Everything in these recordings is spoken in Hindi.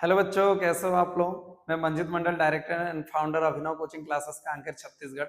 हेलो बच्चों, कैसे हो आप लोग। मैं Manjit Mandal, director and founder Abhinav coaching classes Kanker Chhattisgarh.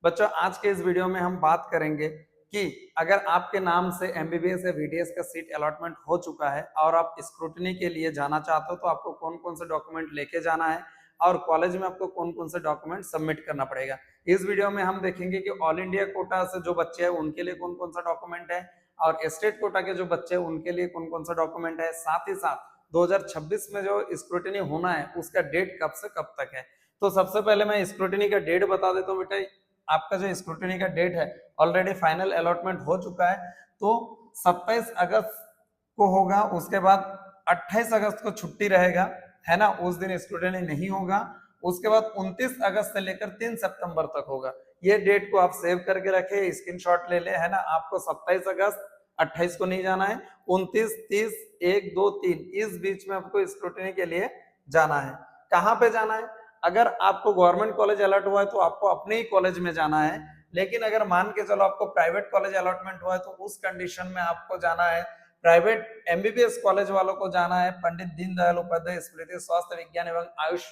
बच्चों, आज के इस वीडियो में हम बात करेंगे कि अगर आपके नाम से एमबीबीएस या बीडीएस का सीट अलॉटमेंट हो चुका है और आप स्क्रूटनी के लिए जाना चाहते हो तो आपको कौन कौन से डॉक्यूमेंट लेके जाना है और कॉलेज में आपको कौन कौन से डॉक्यूमेंट सबमिट करना पड़ेगा। इस वीडियो में हम देखेंगे कि ऑल इंडिया कोटा से जो बच्चे हैं उनके लिए कौन कौन सा डॉक्यूमेंट है और स्टेट कोटा के जो बच्चे हैं उनके लिए कौन कौन सा डॉक्यूमेंट है। साथ ही साथ 2026 में जो स्क्रूटिनी होना है उसका डेट कब से कब तक है। तो सबसे पहले मैं स्क्रूटिनी का डेट बता देता हूँ बेटा। आपका जो स्क्रूटिनी का डेट है ऑलरेडी फाइनल अलॉटमेंट हो चुका है, तो 27 अगस्त को होगा। उसके बाद 28 अगस्त को छुट्टी रहेगा, है ना, उस दिन स्क्रूटिनी नहीं होगा। उसके बाद 29 अगस्त से लेकर 3 सितंबर तक होगा। ये डेट को आप सेव करके रखे, स्क्रीनशॉट ले ले, है ना। आपको 27 अगस्त 28 को नहीं जाना है, 29, 30, 1, 2, 3 इस बीच में आपको स्क्रूटिनी के लिए जाना है। कहाँ पे जाना है? अगर आपको गवर्नमेंट कॉलेज अलॉट हुआ है तो आपको अपने ही कॉलेज में जाना है, लेकिन अगर मान के चलो आपको प्राइवेट कॉलेज अलॉटमेंट हुआ है तो उस कंडीशन में आपको जाना है प्राइवेट एमबीबीएस कॉलेज वालों को जाना है पंडित दीनदयाल उपाध्याय स्मृति स्वास्थ्य विज्ञान एवं आयुष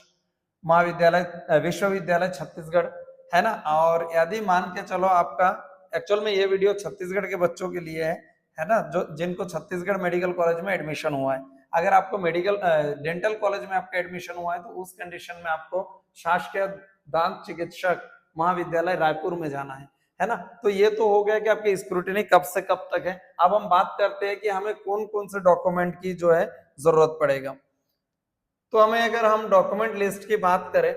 महाविद्यालय विश्वविद्यालय छत्तीसगढ़, है ना। और यदि मान के चलो आपका, एक्चुअल में ये वीडियो छत्तीसगढ़ के बच्चों के लिए है ना, जो जिनको छत्तीसगढ़ मेडिकल कॉलेज में एडमिशन हुआ है। अगर आपको मेडिकल डेंटल कॉलेज में आपका एडमिशन हुआ है तो उस कंडीशन में आपको शासकीय दांत चिकित्सक महाविद्यालय रायपुर में जाना है ना। तो ये तो हो गया कि आपकी स्क्रूटिनी कब से कब तक है। अब हम बात करते हैं कि हमें कौन कौन से डॉक्यूमेंट की जो है जरूरत पड़ेगा। तो हमें अगर हम डॉक्यूमेंट लिस्ट की बात करें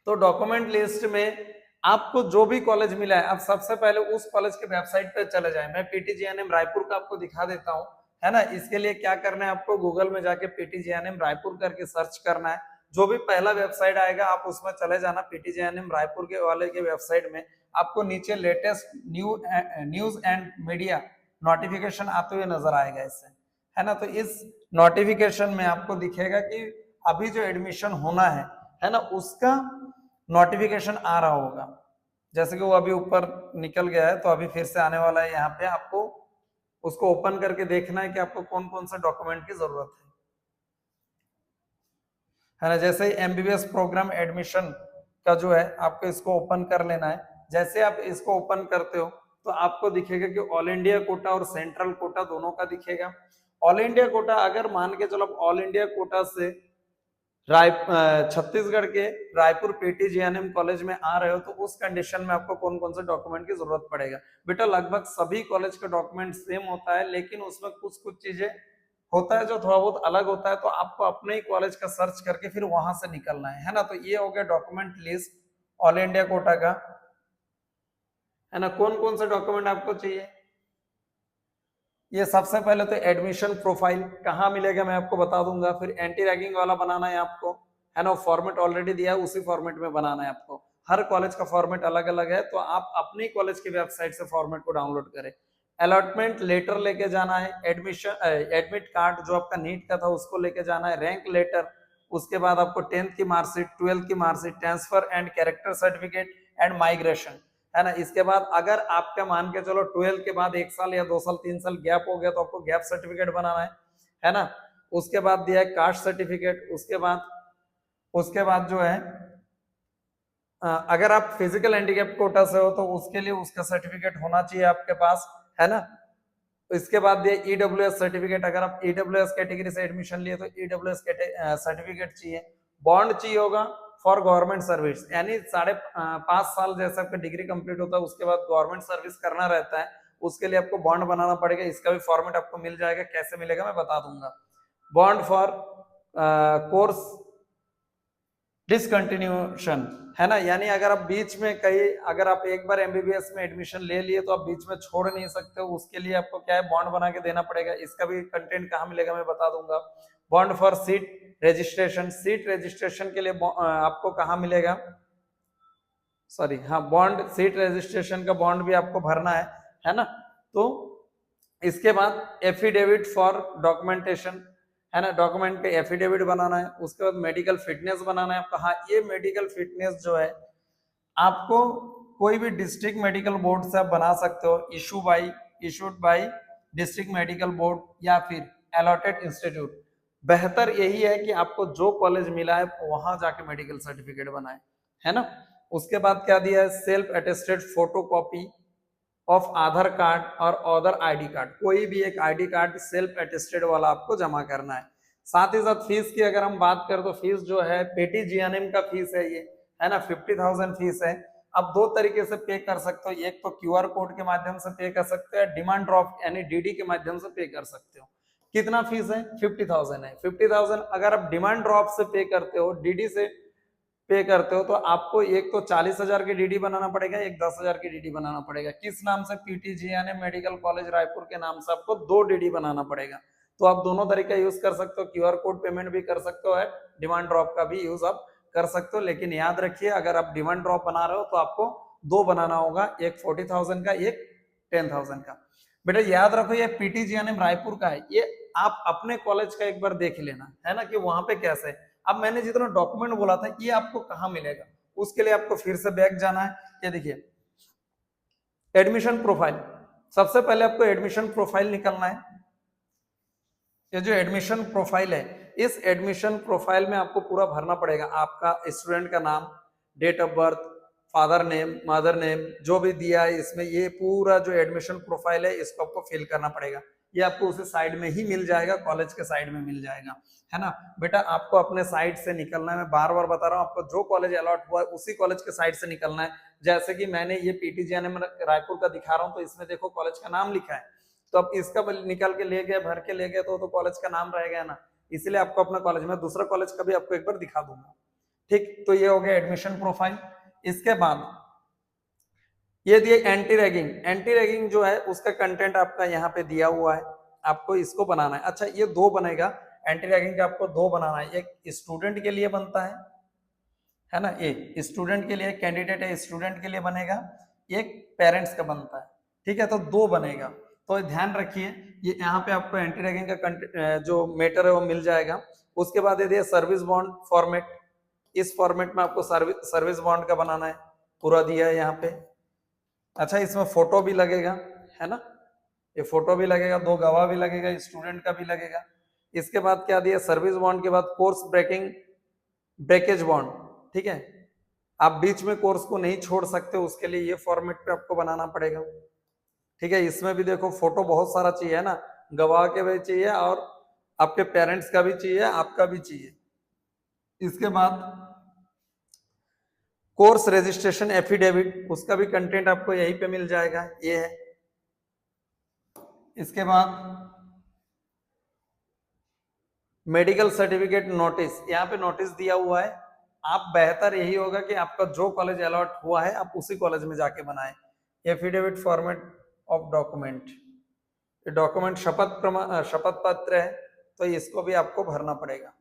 तो डॉक्यूमेंट लिस्ट में आपको जो भी कॉलेज मिला है, अब सबसे पहले उस कॉलेज के वेबसाइट पे चले जाए। मैं पीटीजीएनएम रायपुर का आपको दिखा देता हूँ, है ना। इसके लिए क्या करना है, आपको गूगल में जाके पीटीजीएनएम रायपुर करके सर्च करना है। जो भी पहला वेबसाइट आएगा आप उसमें चले जाना। पीटीजीएनएम रायपुर के वाले के वेबसाइट में आपको नीचे latest news and media notification आते हुए नजर आएगा इससे, है ना। तो इस नोटिफिकेशन में आपको दिखेगा कि अभी जो एडमिशन होना है ना, उसका नोटिफिकेशन आ रहा होगा। जैसे कि वो अभी ऊपर निकल गया है तो अभी फिर से आने वाला है। यहाँ पे आपको उसको ओपन करके देखना है कि आपको कौन कौन सा डॉक्यूमेंट की जरूरत है ना। जैसे ही एमबीबीएस प्रोग्राम एडमिशन का जो है आपको इसको ओपन कर लेना है। जैसे आप इसको ओपन करते हो तो आपको दिखेगा कि ऑल इंडिया कोटा और सेंट्रल कोटा दोनों का दिखेगा। ऑल इंडिया कोटा अगर मान के चलो ऑल इंडिया कोटा से छत्तीसगढ़ के रायपुर पीटीजीएनएम कॉलेज में आ रहे हो तो उस कंडीशन में आपको कौन कौन से डॉक्यूमेंट की जरूरत पड़ेगा। बेटा लगभग सभी कॉलेज का डॉक्यूमेंट सेम होता है, लेकिन उसमें कुछ कुछ चीजें होता है जो थोड़ा बहुत अलग होता है, तो आपको अपने ही कॉलेज का सर्च करके फिर वहां से निकलना है ना। तो ये हो गया document list all India quota का, है ना। कौन कौन से डॉक्यूमेंट आपको चाहिए, ये सबसे पहले तो एडमिशन प्रोफाइल कहाँ मिलेगा मैं आपको बता दूंगा। फिर एंटी रैगिंग वाला बनाना है आपको, है ना। फॉर्मेट ऑलरेडी दिया है, उसी फॉर्मेट में बनाना है आपको। हर कॉलेज का फॉर्मेट अलग अलग है, तो आप अपनी कॉलेज की वेबसाइट से फॉर्मेट को डाउनलोड करें। अलॉटमेंट लेटर लेके जाना है, एडमिशन एडमिट कार्ड जो आपका नीट का था उसको लेके जाना है, रैंक लेटर, उसके बाद आपको 10th की मार्कशीट, 12th की marksheet, transfer and character certificate and migration, है ना। इसके बाद अगर आपका मान के चलो 12 के बाद 1 साल या 2 साल 3 साल गैप हो गया तो आपको गैप सर्टिफिकेट बनाना है ना। उसके बाद दिया है कास्ट सर्टिफिकेट। उसके बाद जो है अगर आप फिजिकल हैंडीकैप कोटा से हो तो उसके लिए उसका सर्टिफिकेट होना चाहिए आपके पास, है ना। इसके बाद दिया ईडब्ल्यूएस सर्टिफिकेट। अगर आप ईडब्ल्यूएस कैटेगरी से एडमिशन लिए तो ईडब्ल्यूएस सर्टिफिकेट चाहिए। बॉन्ड चाहिए होगा फॉर गवर्नमेंट सर्विस, यानी 5.5 साल जैसे आपका डिग्री कंप्लीट होता है उसके बाद गवर्नमेंट सर्विस करना रहता है, उसके लिए आपको बॉन्ड बनाना पड़ेगा। इसका भी फॉर्मेट आपको मिल जाएगा, कैसे मिलेगा मैं बता दूंगा। बॉन्ड फॉर कोर्स डिसकंटिन्यूशन, है ना। यानी अगर आप बीच में कहीं, अगर आप एक बार एमबीबीएस में एडमिशन ले लिए तो आप बीच में छोड़ नहीं सकते हो, उसके लिए आपको क्या है, बॉन्ड बना के देना पड़ेगा। इसका भी कंटेंट कहाँ मिलेगा मैं बता दूंगा। Bond for seat registration, seat registration के लिए आपको कहाँ मिलेगा, सॉरी हाँ, बॉन्ड सीट रजिस्ट्रेशन का बॉन्ड भी आपको भरना है ना। तो इसके बाद एफिडेविट फॉर डॉक्यूमेंटेशन, है ना, डॉक्यूमेंट पे एफिडेविट बनाना है। उसके बाद मेडिकल फिटनेस बनाना है आपका। हाँ, ये मेडिकल फिटनेस जो है आपको कोई भी डिस्ट्रिक्ट मेडिकल बोर्ड से आप बना सकते हो, issued by district medical board या फिर अलॉटेड इंस्टीट्यूट। बेहतर यही है कि आपको जो कॉलेज मिला है वहां जाके मेडिकल सर्टिफिकेट बनाए, है ना। उसके बाद क्या दिया है, self attested photo copy of Aadhaar card और अदर आईडी कार्ड, कोई भी एक आईडी कार्ड सेल्फ अटेस्टेड वाला आपको जमा करना है। साथ ही साथ फीस की अगर हम बात करें तो फीस जो है पीटीजीएनएम का फीस है ये, है ना, 50,000 फीस है। अब दो तरीके से पे कर सकते हो, एक तो क्यूआर कोड के माध्यम से पे कर सकते हो, डिमांड ड्राफ्ट यानी डीडी के माध्यम से पे कर सकते हो। कितना फीस है, 50,000 है। 50,000 अगर आप डिमांड ड्राफ्ट से पे करते हो, डीडी से पे करते हो, तो आपको एक तो 40,000 की डीडी बनाना पड़ेगा, एक 10,000 की डीडी बनाना पड़ेगा। किस नाम से, पीटीजीएनएम मेडिकल कॉलेज रायपुर के नाम से आपको 2 डीडी बनाना पड़ेगा। तो आप दोनों तरीका यूज कर सकते हो, क्यूआर कोड पेमेंट भी कर सकते हो, डिमांड ड्रॉप का भी यूज आप कर सकते हो। लेकिन याद रखिए अगर आप डिमांड ड्रॉप बना रहे हो तो आपको 2 बनाना होगा, एक 40,000 का, एक 10,000 का। बेटा याद रखो ये पीटीजीएनएम रायपुर का है, ये आप अपने कॉलेज का एक बार देख लेना, है ना, कि वहां पे कैसे है। अब मैंने जितना डॉक्यूमेंट बोला था ये आपको कहाँ मिलेगा, उसके लिए आपको फिर से बैक जाना है। ये देखिए एडमिशन प्रोफाइल, सबसे पहले आपको एडमिशन प्रोफाइल निकलना है। ये जो एडमिशन प्रोफाइल है, इस एडमिशन प्रोफाइल में आपको पूरा भरना पड़ेगा, आपका स्टूडेंट का नाम, date of birth, father name, mother name, जो भी दिया है इसमें, ये पूरा जो एडमिशन प्रोफाइल है इसको आपको फिल करना पड़ेगा। ये आपको उसी साइड में ही मिल जाएगा, कॉलेज के साइड में मिल जाएगा, है ना। बेटा आपको अपने साइड से निकलना है, मैं बार बार बता रहा हूँ, आपको जो कॉलेज अलॉट हुआ है उसी कॉलेज के साइड से निकलना है। जैसे कि मैंने ये पीटीजीएनएम रायपुर का दिखा रहा हूँ, तो इसमें देखो कॉलेज का नाम लिखा है, तो अब इसका निकाल के ले गए, भर के ले गए, तो कॉलेज का नाम रहेगा ना, इसलिए आपको अपना कॉलेज में, दूसरा कॉलेज का भी आपको एक बार दिखा दूंगा, ठीक। तो ये हो गया एडमिशन प्रोफाइल। इसके बाद ये दिए एंटी रैगिंग, एंटी रैगिंग जो है उसका कंटेंट आपका यहाँ पे दिया हुआ है, आपको इसको बनाना है। अच्छा ये 2 बनेगा, एंटी रैगिंग का आपको 2 बनाना है, एक स्टूडेंट के लिए बनता है ना, ये स्टूडेंट के लिए, कैंडिडेट है स्टूडेंट के लिए बनेगा, एक पेरेंट्स का बनता है, ठीक है, तो 2 बनेगा। तो ध्यान रखिए ये यहाँ पे आपको एंटी रैगिंग का जो मैटर है वो मिल जाएगा। उसके बाद ये दिया सर्विस बॉन्ड फॉर्मेट, इस फॉर्मेट में आपको सर्विस बॉन्ड का बनाना है, पूरा दिया है यहाँ पे। अच्छा इसमें फोटो भी लगेगा, है ना, ये फोटो भी लगेगा, 2 गवाह भी लगेगा, स्टूडेंट का भी लगेगा। इसके बाद क्या दिया, सर्विस बॉन्ड के बाद कोर्स ब्रेकेज बॉन्ड, ठीक है, आप बीच में कोर्स को नहीं छोड़ सकते, उसके लिए ये फॉर्मेट पे आपको बनाना पड़ेगा, ठीक है। इसमें भी देखो फोटो बहुत सारा चाहिए, है ना, गवाह के भी चाहिए और आपके पेरेंट्स का भी चाहिए, आपका भी चाहिए। इसके बाद कोर्स रजिस्ट्रेशन एफिडेविट, उसका भी कंटेंट आपको यहीं पे मिल जाएगा, ये है। इसके बाद मेडिकल सर्टिफिकेट नोटिस, यहाँ पे नोटिस दिया हुआ है, आप बेहतर यही होगा कि आपका जो कॉलेज अलॉट हुआ है आप उसी कॉलेज में जाके बनाएं। Affidavit format of document, document शपथ पत्र है, तो इसको भी आपको भरना पड़ेगा,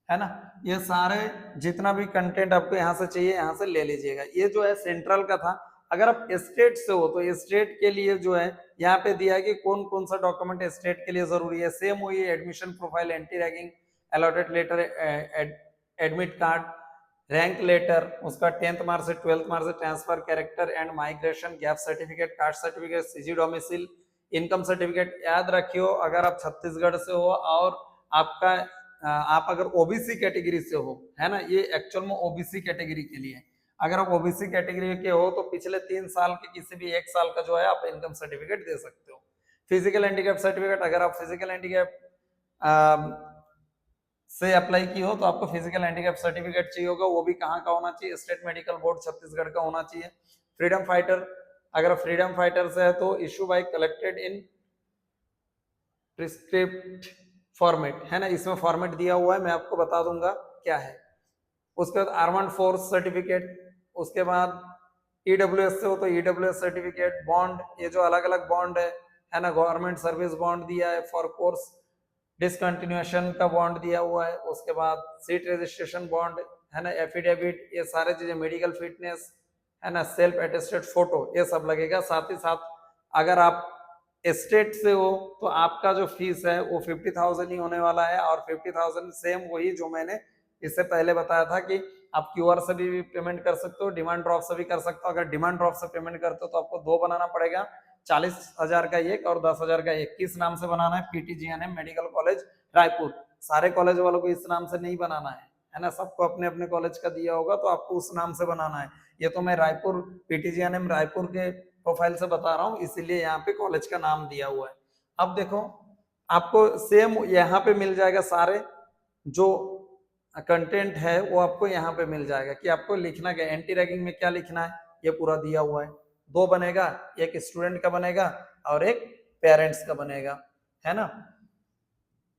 है ना। ये सारे जितना भी कंटेंट आपको यहाँ से चाहिए यहाँ से ले लीजिएगा। ये जो है सेंट्रल का था, अगर आप स्टेट से हो तो स्टेट के लिए जो है यहाँ पे दिया है कि कौन कौन सा डॉक्यूमेंट स्टेट के लिए जरूरी है। सेम वही admission profile, anti ragging, allotted letter, admit card, rank letter, उसका 10th मार्क्स से 12th मार्क्स से transfer, character and migration, gap certificate, caste certificate, CG domicile, income certificate. याद रखियो अगर आप छत्तीसगढ़ से हो और आपका आप अगर ओबीसी कैटेगरी से हो, है ना, ये एक्चुअल में ओबीसी कैटेगरी के लिए, अगर आप ओबीसी कैटेगरी के हो तो पिछले 3 साल के किसी भी 1 साल का जो है आप इनकम सर्टिफिकेट दे सकते हो। फिजिकल हैंडीकैप सर्टिफिकेट, अगर आप फिजिकल हैंडीकैप से अप्लाई की हो तो आपको फिजिकल हैंडीकैप सर्टिफिकेट चाहिए होगा, वो भी कहाँ का होना चाहिए, स्टेट मेडिकल बोर्ड छत्तीसगढ़ का होना चाहिए। फ्रीडम फाइटर, अगर फ्रीडम फाइटर से है तो issue by collected in prescribed format, है ना, इसमें फॉर्मेट दिया हुआ है, मैं आपको बता दूंगा क्या है। उसके बाद आर्मड फोर्स सर्टिफिकेट, उसके बाद ईडब्ल्यूएस से हो तो ईडब्ल्यूएस सर्टिफिकेट, बॉन्ड, ये जो अलग अलग बॉन्ड है ना, गवर्नमेंट सर्विस बॉन्ड दिया है, फॉर कोर्स डिसकंटिन्यूएशन का बॉन्ड दिया हुआ है, उसके बाद सीट रजिस्ट्रेशन बॉन्ड, है ना, एफिडेविट, ये सारे चीजें, मेडिकल फिटनेस, है ना, सेल्फ अटेस्टेड फोटो, ये सब लगेगा। साथ ही साथ अगर आप स्टेट से हो तो आपका जो फीस है वो 50,000 ही होने वाला है, और 50,000 सेम वही जो मैंने इससे पहले बताया था कि आप क्यूआर से भी पेमेंट कर सकते हो, डिमांड ड्रॉप से भी कर सकते हो। अगर डिमांड ड्रॉप से पेमेंट करते हो तो आपको 2 बनाना पड़ेगा, 40,000 का एक और 10,000 का एक। किस नाम से बनाना है, पीटीजीएनएम मेडिकल कॉलेज रायपुर, सारे कॉलेज वालों को इस नाम से नहीं बनाना है ना, सबको अपने अपने कॉलेज का दिया होगा तो आपको उस नाम से बनाना है। ये तो मैं रायपुर पीटीजीएनएम रायपुर के प्रोफाइल से बता रहा हूँ, इसीलिए यहाँ पे कॉलेज का नाम दिया हुआ है। अब देखो आपको सेम यहाँ पे मिल जाएगा, सारे जो कंटेंट है वो आपको यहाँ पे मिल जाएगा कि आपको लिखना क्या, एंटी रैगिंग में क्या लिखना है ये पूरा दिया हुआ है। दो बनेगा, एक स्टूडेंट का बनेगा और एक पेरेंट्स का बनेगा, है ना।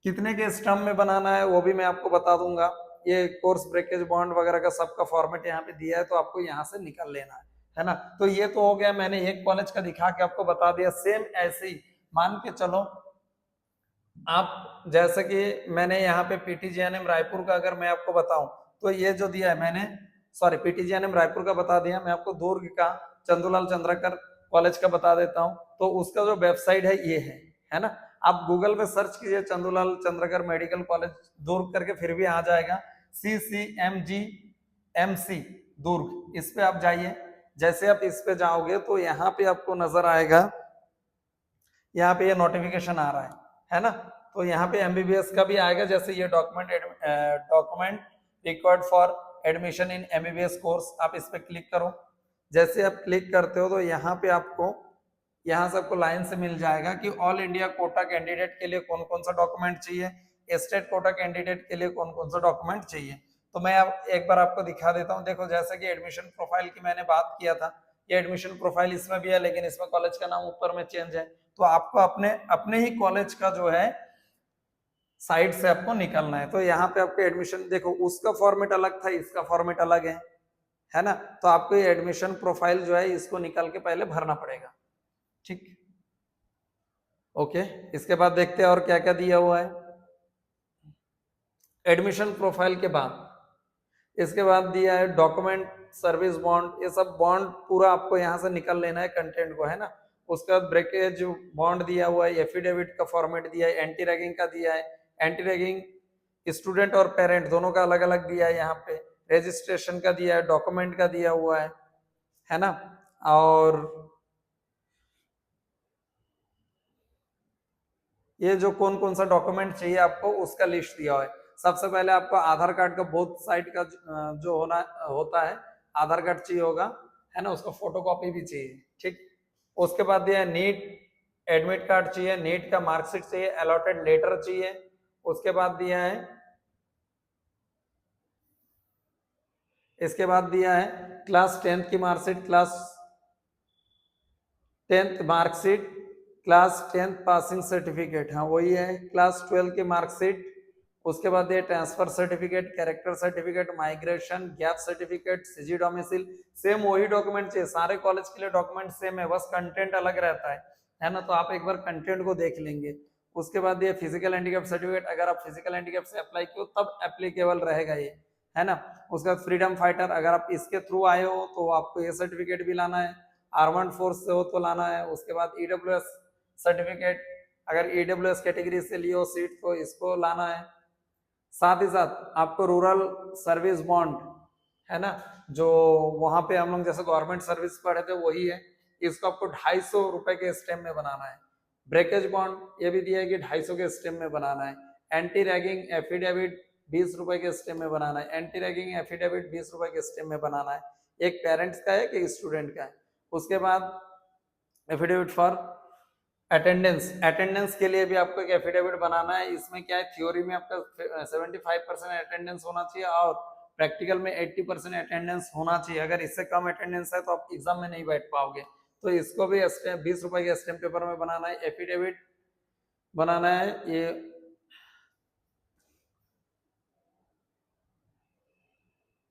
कितने के स्टम्प में बनाना है वो भी मैं आपको बता दूंगा। ये कोर्स ब्रेकेज बॉन्ड वगैरह का सबका फॉर्मेट यहाँ पे दिया है, तो आपको यहाँ से निकाल लेना है ना। तो ये तो हो गया, मैंने एक कॉलेज का दिखा के आपको बता दिया। सेम ऐसे ही मान के चलो आप, जैसे कि मैंने यहाँ पे पीटीजीएनएम रायपुर का अगर मैं आपको बताऊं तो ये जो दिया है मैंने, सॉरी पीटीजीएनएम रायपुर का बता दिया, मैं आपको दुर्ग का चंदूलाल चंद्रकर कॉलेज का बता देता हूं। तो उसका जो वेबसाइट है ये है ना। आप गूगल पे सर्च कीजिए चंदूलाल चंद्रकर मेडिकल कॉलेज दुर्ग करके, फिर भी आ जाएगा CCMGMC दुर्ग, इस पे आप जाइए। जैसे आप इस पे जाओगे तो यहाँ पे आपको नजर आएगा, यहाँ पे ये नोटिफिकेशन आ रहा है ना। तो यहाँ पे एमबीबीएस का भी आएगा, जैसे ये document required for admission in MBBS course, आप इस पे क्लिक करो। जैसे आप क्लिक करते हो तो यहाँ पे आपको यहाँ से आपको लाइन से मिल जाएगा कि ऑल इंडिया कोटा कैंडिडेट के लिए कौन कौन सा डॉक्यूमेंट चाहिए, स्टेट कोटा कैंडिडेट के लिए कौन कौन सा डॉक्यूमेंट चाहिए। तो मैं अब एक बार आपको दिखा देता हूँ। देखो जैसे कि एडमिशन प्रोफाइल की मैंने बात किया था, ये एडमिशन प्रोफाइल इसमें भी है, लेकिन इसमें कॉलेज का नाम ऊपर में चेंज है। तो आपको अपने अपने ही कॉलेज का जो है साइट से आपको निकलना है। तो यहाँ पे आपको एडमिशन, देखो उसका फॉर्मेट अलग था, इसका फॉर्मेट अलग है ना। तो आपको ये एडमिशन प्रोफाइल जो है इसको निकाल के पहले भरना पड़ेगा, ठीक। ओके, इसके बाद देखते हैं और क्या क्या दिया हुआ है। एडमिशन प्रोफाइल के बाद इसके बाद दिया है डॉक्यूमेंट सर्विस बॉन्ड, ये सब बॉन्ड पूरा आपको यहाँ से निकल लेना है कंटेंट को, है ना। उसके बाद ब्रेकेज बॉन्ड दिया हुआ है, एफिडेविट का फॉर्मेट दिया है, एंटी रैगिंग का दिया है, एंटी रैगिंग स्टूडेंट और पेरेंट दोनों का अलग अलग दिया है यहाँ पे, रजिस्ट्रेशन का दिया है, डॉक्यूमेंट का दिया हुआ है ना। और ये जो कौन कौन सा डॉक्यूमेंट चाहिए आपको उसका लिस्ट दिया हुआ है। सबसे पहले आपको आधार कार्ड का बोथ साइड का जो होता है आधार कार्ड चाहिए होगा, है ना, उसका फोटोकॉपी भी चाहिए, ठीक। उसके बाद दिया है नीट एडमिट कार्ड चाहिए, नीट का मार्कशीट चाहिए, अलॉटेड लेटर चाहिए। उसके बाद दिया है, इसके बाद दिया है क्लास 10th की marksheet, class 10th marksheet, class 10th passing certificate, हाँ वही है, क्लास 12 की मार्कशीट। उसके बाद ये transfer certificate, character certificate, migration, gap certificate, CG domicile, same वही डॉक्यूमेंट चाहिए। सारे कॉलेज के लिए डॉक्यूमेंट सेम है, बस कंटेंट अलग रहता है ना। तो आप एक बार कंटेंट को देख लेंगे। उसके बाद ये फिजिकल हैंडीकैप सर्टिफिकेट, अगर आप फिजिकल हैंडीकैप से अप्लाई किए तब एप्लीकेबल रहेगा ये, है ना। उसके बाद फ्रीडम फाइटर, अगर आप इसके थ्रू आए हो तो आपको ये सर्टिफिकेट भी लाना है। आर्मड फोर्स से हो तो लाना है। उसके बाद ईडब्ल्यूएस सर्टिफिकेट, अगर ईडब्ल्यूएस कैटेगरी से लियो सीट तो इसको लाना है। साथ ही साथ आपको रूरल सर्विस बॉन्ड, है ना, जो वहां पे हम लोग जैसे गवर्नमेंट सर्विस पढ़े थे वही है, इसको आपको 250 रुपए के स्टेम में बनाना है। ब्रेकेज बॉन्ड ये भी दिया है कि 250 के स्टेम में बनाना है। एंटी रैगिंग एफिडेविट 20 रुपए के स्टेम में बनाना है। एंटी रैगिंग एफिडेविट 20 रुपए के स्टेम में बनाना है। एक पेरेंट्स का है कि स्टूडेंट का है। उसके बाद एफिडेविट फॉर अटेंडेंस के लिए भी आपको एक एफिडेविट बनाना है। इसमें क्या है, थ्योरी में आपका 75% अटेंडेंस होना चाहिए और प्रैक्टिकल में 80% अटेंडेंस होना चाहिए। अगर इससे कम अटेंडेंस है तो आप एग्जाम में नहीं बैठ पाओगे। तो इसको भी 20 रुपए के स्टैम्प पेपर में बनाना है, एफिडेविट बनाना है। ये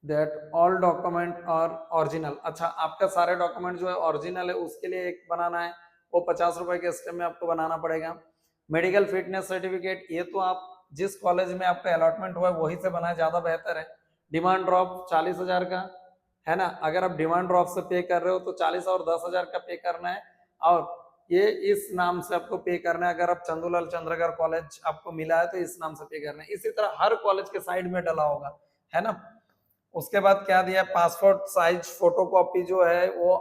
दैट ऑल डॉक्यूमेंट और ओरिजिनल, अच्छा आपका सारे डॉक्यूमेंट जो है ओरिजिनल है उसके लिए एक बनाना है, वो 50 रुपए के स्टेम में आपको बनाना पड़ेगा। मेडिकल फिटनेस सर्टिफिकेट, ये तो आप जिस कॉलेज में आपका अलॉटमेंट हुआ है वही से बनाए, ज्यादा बेहतर है। डिमांड ड्रॉप 40,000 का, है ना। अगर आप डिमांड ड्रॉप से पे कर रहे हो तो 40 और 10,000 का पे करना है, और ये इस नाम से आपको पे करना है। अगर आप चंदूलाल चंद्रकर कॉलेज आपको मिला है तो इस नाम से पे करना है। इसी तरह हर कॉलेज के साइड में डला होगा, है ना। उसके बाद क्या दिया, पासपोर्ट साइज फोटोकॉपी जो है वो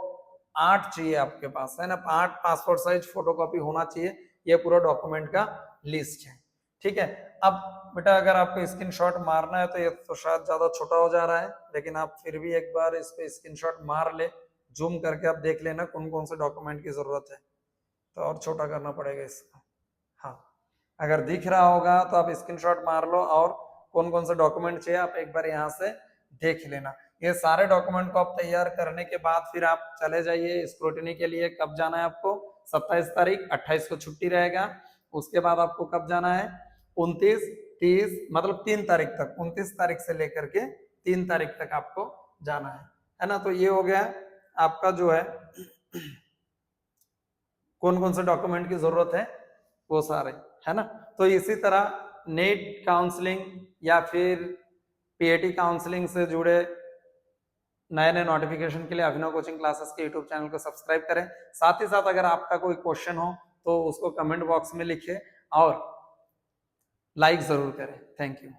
8 चाहिए आपके पास, है ना। 8 पासपोर्ट साइज फोटोकॉपी होना चाहिए। ये पूरा डॉक्यूमेंट का लिस्ट है, ठीक है। अब बेटा अगर आपको स्क्रीनशॉट मारना है तो ये तो शायद ज्यादा छोटा हो जा रहा है, लेकिन आप फिर भी एक बार इस पे स्क्रीनशॉट मार ले, जूम करके आप देख लेना कौन कौन से डॉक्यूमेंट की जरूरत है, तो और छोटा करना पड़ेगा इसको। हाँ, अगर दिख रहा होगा तो आप स्क्रीनशॉट मार लो और कौन कौन से डॉक्यूमेंट चाहिए आप एक बार यहाँ से देख लेना। ये सारे डॉक्यूमेंट को आप तैयार करने के बाद फिर आप चले जाइए स्क्रूटिनी के लिए। कब जाना है आपको? 27 तारीख, 28 को छुट्टी रहेगा। उसके बाद आपको कब जाना है? 29, 30, मतलब 3 तारीख तक, 29 तारीख से लेकर के 3 तारीख तक आपको जाना है ना। तो ये हो गया आपका जो है कौन कौन से डॉक्यूमेंट की जरूरत है वो सारे, है ना। तो इसी तरह नेट काउंसलिंग या फिर पीएटी काउंसलिंग से जुड़े नए नए नोटिफिकेशन के लिए अभिनव कोचिंग क्लासेस के यूट्यूब चैनल को सब्सक्राइब करें। साथ ही साथ अगर आपका कोई क्वेश्चन हो तो उसको कमेंट बॉक्स में लिखें और लाइक जरूर करें। Thank you.